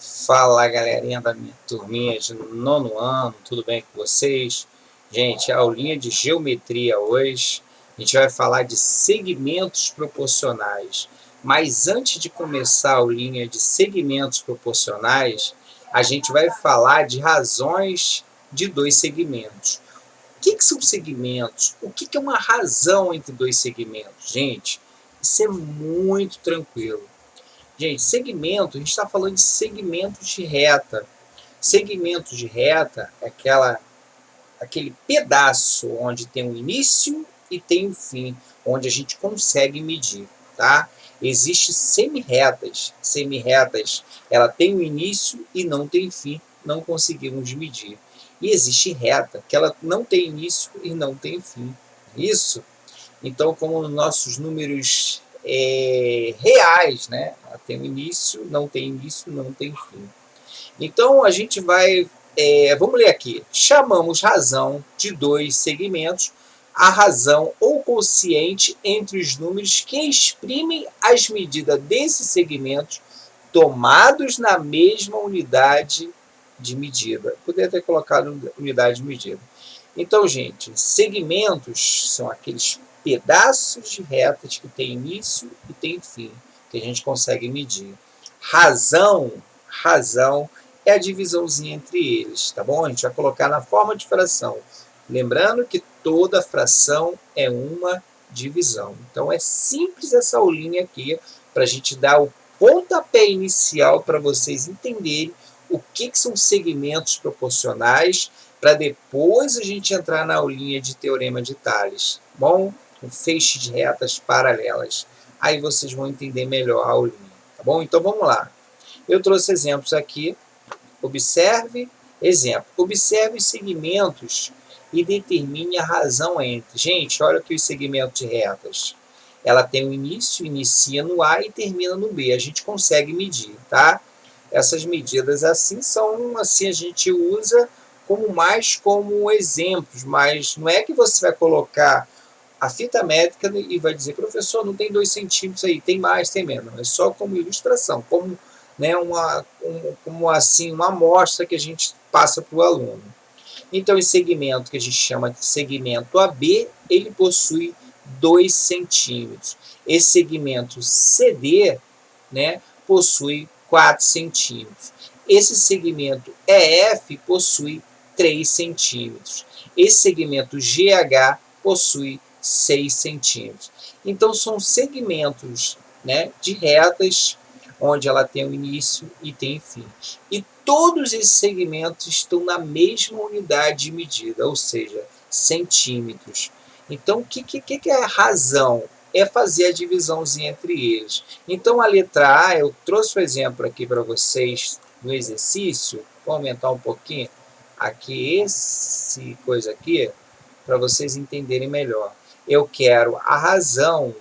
Fala, galerinha da minha turminha de nono ano, tudo bem com vocês? Gente, aulinha de geometria hoje. A gente vai falar de segmentos proporcionais. Mas antes de começar a aulinha de segmentos proporcionais, a gente vai falar de razões de dois segmentos. O que são segmentos? O que é uma razão entre dois segmentos? Gente, isso é muito tranquilo. Gente, segmento, a gente está falando de segmentos de reta. Segmento de reta é aquele pedaço onde tem um início e tem um fim, onde a gente consegue medir, tá? Existem semi-retas. Semi-retas, ela tem um início e não tem fim, não conseguimos medir. E existe reta, que ela não tem início e não tem fim. Isso? Então, como nossos números reais, né? Tem um início, não tem fim. Então, a gente vai... vamos ler aqui. Chamamos razão de dois segmentos a razão ou quociente entre os números que exprimem as medidas desses segmentos tomados na mesma unidade de medida. Poderia ter colocado unidade de medida. Então, gente, segmentos são aqueles pedaços de retas que tem início e tem fim, que a gente consegue medir. Razão é a divisãozinha entre eles, tá bom? A gente vai colocar na forma de fração. Lembrando que toda fração é uma divisão. Então, é simples essa aulinha aqui, para a gente dar o pontapé inicial para vocês entenderem o que são segmentos proporcionais, para depois a gente entrar na aulinha de teorema de Tales, bom? Um feixe de retas paralelas. Aí vocês vão entender melhor a aulinha, tá bom? Então vamos lá. Eu trouxe exemplos aqui. Observe, exemplo. Observe os segmentos e determine a razão entre. Gente, olha aqui os segmentos de retas. Ela tem um início, inicia no A e termina no B. A gente consegue medir, tá? Essas medidas assim são, assim a gente usa como exemplos, mas não é que você vai colocar a fita métrica e vai dizer, professor, não tem 2 centímetros aí, tem mais, tem menos. É só como ilustração, como, né, como assim, uma amostra que a gente passa para o aluno. Então, esse segmento que a gente chama de segmento AB, ele possui 2 centímetros. Esse segmento CD, né, possui 4 centímetros. Esse segmento EF possui 3 centímetros. Esse segmento GH possui 6 centímetros. Então, são segmentos, né, de retas, onde ela tem um início e tem fim. E todos esses segmentos estão na mesma unidade de medida, ou seja, centímetros. Então, o que é a razão? É fazer a divisãozinha entre eles. Então, a letra A, eu trouxe o exemplo aqui para vocês no exercício. Vou aumentar um pouquinho aqui esse coisa aqui, para vocês entenderem melhor. Eu quero a razão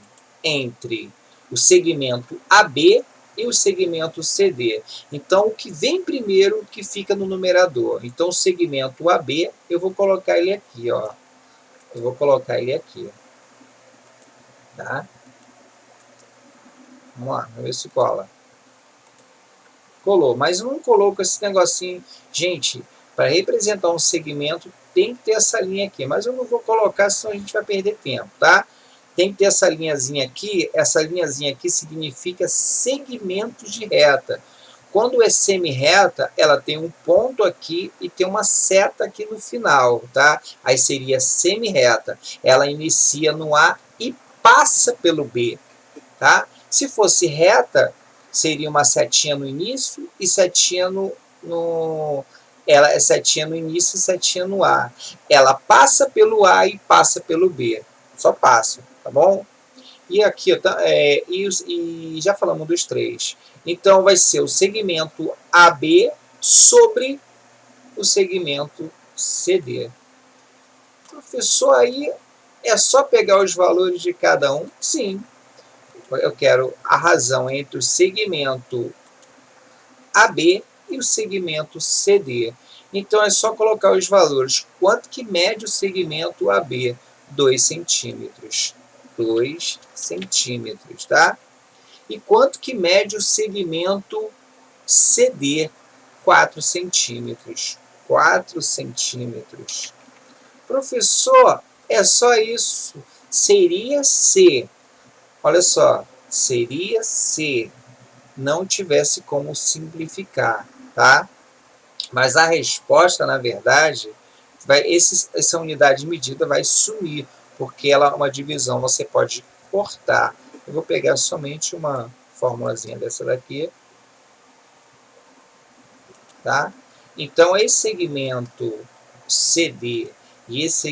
entre o segmento AB e o segmento CD. Então, o que vem primeiro que fica no numerador. Então, o segmento AB, eu vou colocar ele aqui, ó. Eu vou colocar ele aqui. Tá? Vamos lá, vamos ver se cola. Colou, mas não colou com esse negocinho. Gente, para representar um segmento, tem que ter essa linha aqui. Mas eu não vou colocar, senão a gente vai perder tempo, tá? Tem que ter essa linhazinha aqui. Essa linhazinha aqui significa segmentos de reta. Quando é semi-reta, ela tem um ponto aqui e tem uma seta aqui no final, tá? Aí seria semi-reta. Ela inicia no A e passa pelo B, tá? Se fosse reta, seria uma setinha no início e setinha ela é setinha no início e setinha no A. Ela passa pelo A e passa pelo B. Só passa, tá bom? E aqui, e já falamos dos três. Então, vai ser o segmento AB sobre o segmento CD. Professor, aí é só pegar os valores de cada um? Sim. Eu quero a razão entre o segmento AB e o segmento CD. Então, é só colocar os valores. Quanto que mede o segmento AB? 2 centímetros. 2 centímetros, tá? E quanto que mede o segmento CD, 4 centímetros. 4 centímetros. Professor, é só isso. Seria se, olha só, seria se não tivesse como simplificar, tá? Mas a resposta, na verdade, essa unidade de medida vai sumir, porque ela é uma divisão, você pode cortar. Eu vou pegar somente uma formulazinha dessa daqui, tá? Então, esse segmento CD e esse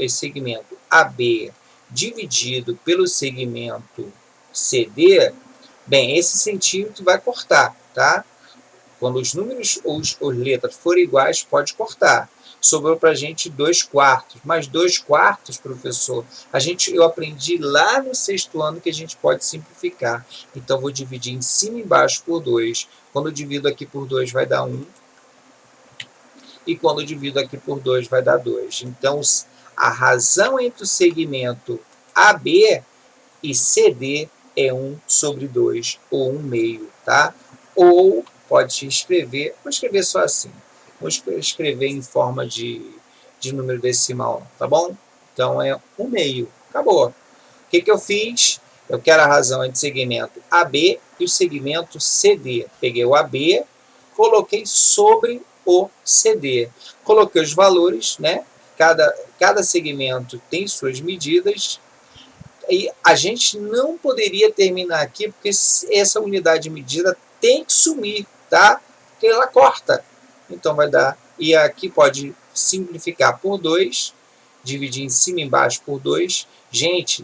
segmento AB dividido pelo segmento CD, bem, esse centímetro vai cortar, tá? Quando os números ou as letras forem iguais, pode cortar. Sobrou para a gente 2/4. Mas 2/4, professor, eu aprendi lá no 6º ano que a gente pode simplificar. Então, vou dividir em cima e embaixo por 2. Quando eu divido aqui por 2, vai dar 1. E quando eu divido aqui por 2, vai dar 2. Então, a razão entre o segmento AB e CD é 1/2, ou 1/2, tá? Ou pode escrever, vou escrever só assim, vou escrever em forma de número decimal, tá bom? Então, é 1/2, acabou. O que eu fiz? Eu quero a razão entre o segmento AB e o segmento CD. Peguei o AB, coloquei sobre o CD. Coloquei os valores, né? Cada segmento tem suas medidas, e a gente não poderia terminar aqui, porque essa unidade de medida tem que sumir, tá? Porque ela corta. Então vai dar, e aqui pode simplificar por 2, dividir em cima e embaixo por 2. Gente,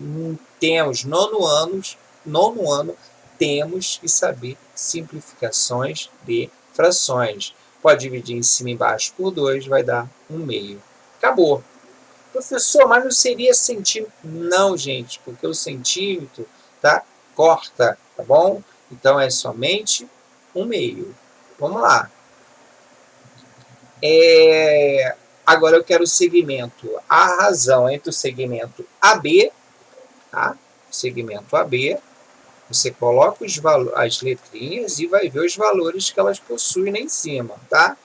temos nono ano, temos que saber simplificações de frações. Pode dividir em cima e embaixo por 2, vai dar 1/2. Acabou. Professor, mas não seria centímetro? Não, gente, porque o centímetro, tá, corta, tá bom? Então, é somente 1/2. Vamos lá. Agora eu quero o segmento. A razão entre o segmento AB, tá? Segmento AB, você coloca as letrinhas e vai ver os valores que elas possuem lá em cima, tá?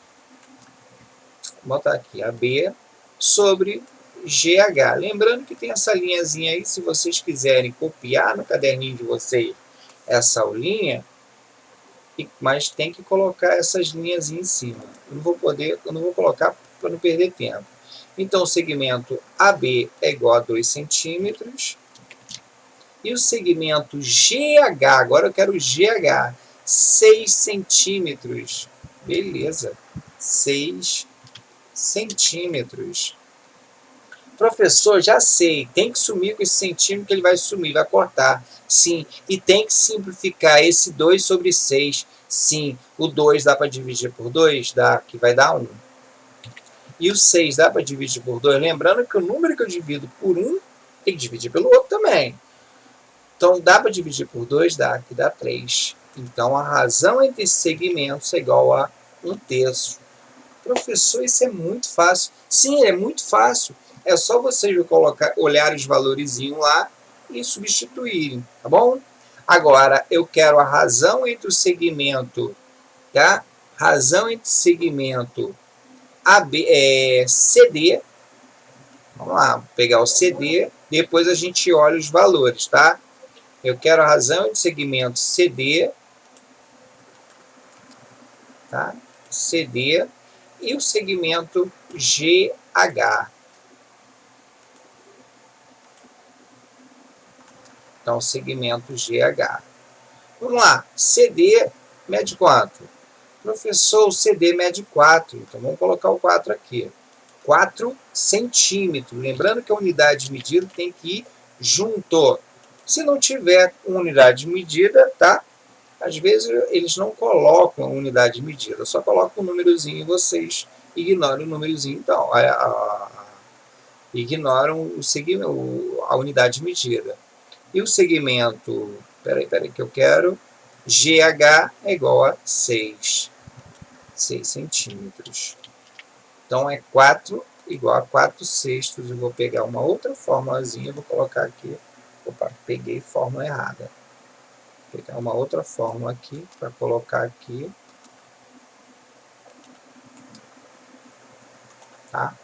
Vou botar aqui AB sobre GH. Lembrando que tem essa linhazinha aí, se vocês quiserem copiar no caderninho de vocês essa aulinha, mas tem que colocar essas linhas em cima. Eu não vou colocar para não perder tempo. Então, o segmento AB é igual a 2 centímetros. E o segmento GH, agora eu quero o GH, 6 centímetros. Beleza, 6 centímetros. Professor, já sei, tem que sumir com esse centímetro que ele vai sumir, vai cortar. Sim, e tem que simplificar esse 2/6. Sim, o 2 dá para dividir por 2? Dá, que vai dar 1. E o 6 dá para dividir por 2? Lembrando que o número que eu divido por 1, tem que dividir pelo outro também. Então, dá para dividir por 2? Dá, que dá 3. Então, a razão entre segmentos é igual a 1/3. Professor, isso é muito fácil. Sim, é muito fácil. É só vocês olhar os valorizinhos lá e substituírem, tá bom? Agora, eu quero a razão entre o segmento, tá? Razão entre o segmento CD. Vamos lá, vou pegar o CD, depois a gente olha os valores, tá? Eu quero a razão entre o segmento CD, tá? CD e o segmento GH. Então, segmento GH. Vamos lá. CD mede quanto? Professor, o CD mede 4. Então, vamos colocar o 4 aqui. 4 centímetros. Lembrando que a unidade de medida tem que ir junto. Se não tiver unidade de medida, tá? Às vezes, eles não colocam a unidade de medida. Só colocam o númerozinho e vocês ignoram o númerozinho. Então, ignoram a unidade de medida. E o segmento, peraí, que eu quero, GH é igual a 6 centímetros. Então, é 4 igual a 4/6. Eu vou pegar uma outra formulazinha, vou colocar aqui. Opa, peguei fórmula errada. Vou pegar uma outra fórmula aqui, para colocar aqui. tá?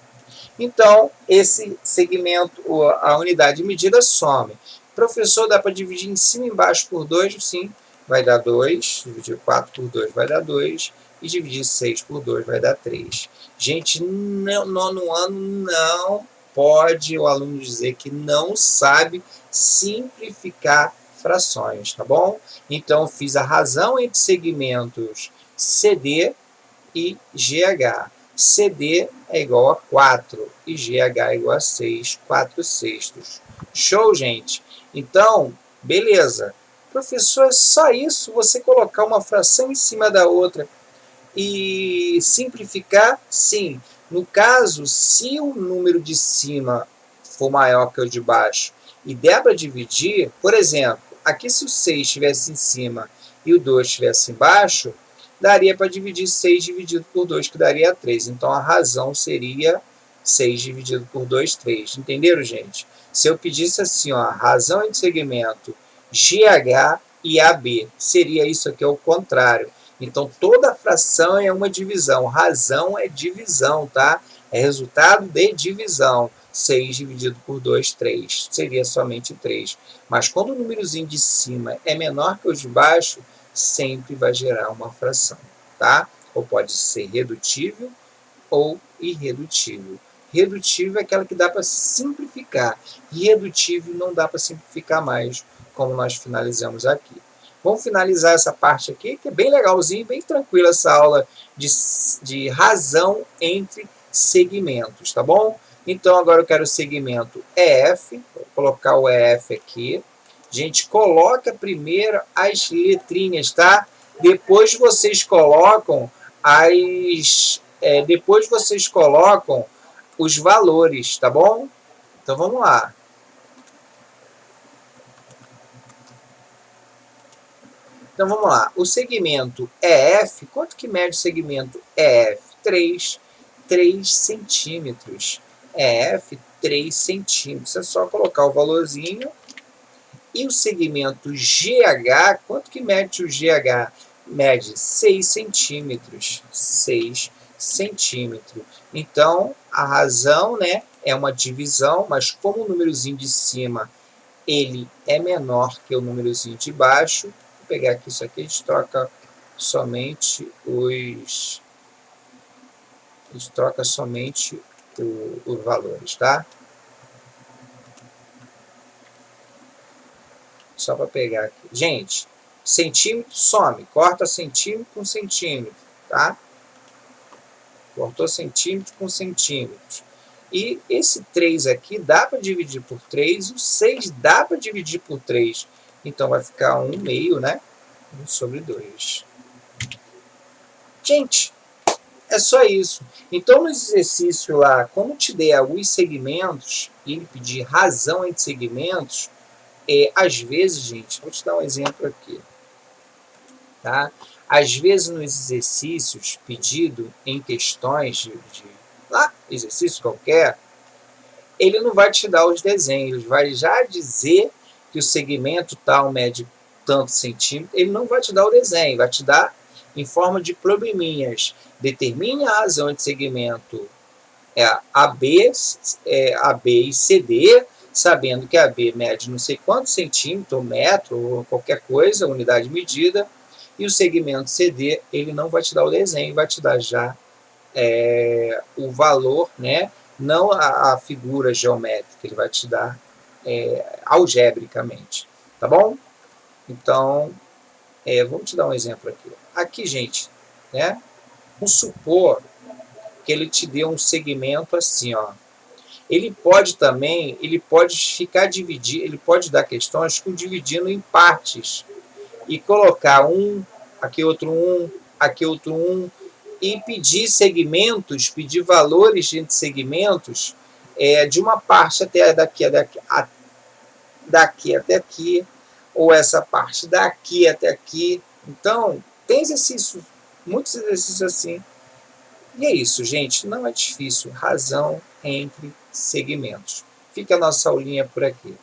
Então, esse segmento, a unidade de medida some. Professor, dá para dividir em cima e embaixo por 2? Sim, vai dar 2. Dividir 4 por 2 vai dar 2. E dividir 6 por 2 vai dar 3. Gente, no nono ano não pode o aluno dizer que não sabe simplificar frações, tá bom? Então, fiz a razão entre segmentos CD e GH. CD é igual a 4 e GH é igual a 6, 4 sextos. Show, gente? Então, beleza. Professor, é só isso? Você colocar uma fração em cima da outra e simplificar? Sim. No caso, se o número de cima for maior que o de baixo e der para dividir, por exemplo, aqui se o 6 estivesse em cima e o 2 estivesse embaixo, daria para dividir 6 dividido por 2, que daria 3. Então, a razão seria 6 dividido por 2, 3. Entenderam, gente? Se eu pedisse assim, ó, a razão entre segmento GH e AB, seria isso aqui ao contrário. Então, toda fração é uma divisão. Razão é divisão, tá? É resultado de divisão. 6 dividido por 2, 3. Seria somente 3. Mas quando o númerozinho de cima é menor que o de baixo, sempre vai gerar uma fração, tá? Ou pode ser redutível ou irredutível. Redutível é aquela que dá para simplificar. Irredutível não dá para simplificar mais, como nós finalizamos aqui. Vamos finalizar essa parte aqui, que é bem legalzinho, bem tranquila essa aula de razão entre segmentos, tá bom? Então, agora eu quero o segmento EF, vou colocar o EF aqui. Gente, coloca primeiro as letrinhas, tá? Depois vocês colocam depois vocês colocam os valores, tá bom? Então, vamos lá. Então, vamos lá. O segmento EF, quanto que mede o segmento EF? 3 centímetros. EF, 3 centímetros. É só colocar o valorzinho. E o segmento GH, quanto que mede o GH? Mede 6 centímetros. 6 centímetros. Então, a razão, né, é uma divisão, mas como o númerozinho de cima ele é menor que o númerozinho de baixo, vou pegar aqui isso aqui, a gente troca somente os valores, tá? Só para pegar aqui. Gente, centímetro some, corta centímetro com centímetro, tá? Cortou centímetro com centímetro. E esse 3 aqui dá para dividir por 3, o 6 dá para dividir por 3. Então, vai ficar 1 meio, né? 1 sobre 2. Gente, é só isso. Então, no exercício lá, como te der alguns segmentos, e ele pedir razão entre segmentos, às vezes, gente, vou te dar um exemplo aqui. Tá? Às vezes, nos exercícios pedido em questões exercício qualquer, ele não vai te dar os desenhos, vai já dizer que o segmento tal mede tanto centímetro, ele não vai te dar o desenho, vai te dar em forma de probleminhas. Determine a razão de segmento AB e CD, sabendo que AB mede não sei quantos centímetros, ou metro, ou qualquer coisa, unidade de medida, e o segmento CD, ele não vai te dar o desenho, vai te dar já o valor, né? Não a figura geométrica, ele vai te dar algebricamente, tá bom? Então, vamos te dar um exemplo aqui. Aqui, gente, né? Vamos supor que ele te dê um segmento assim, ó. Ele pode também, ele pode dar questões com dividindo em partes e colocar aqui outro aqui outro e pedir segmentos, pedir valores entre segmentos de uma parte até daqui até aqui, ou essa parte daqui até aqui. Então, tem exercícios, muitos exercícios assim. E é isso, gente. Não é difícil. Razão entre segmentos. Fica a nossa aulinha por aqui.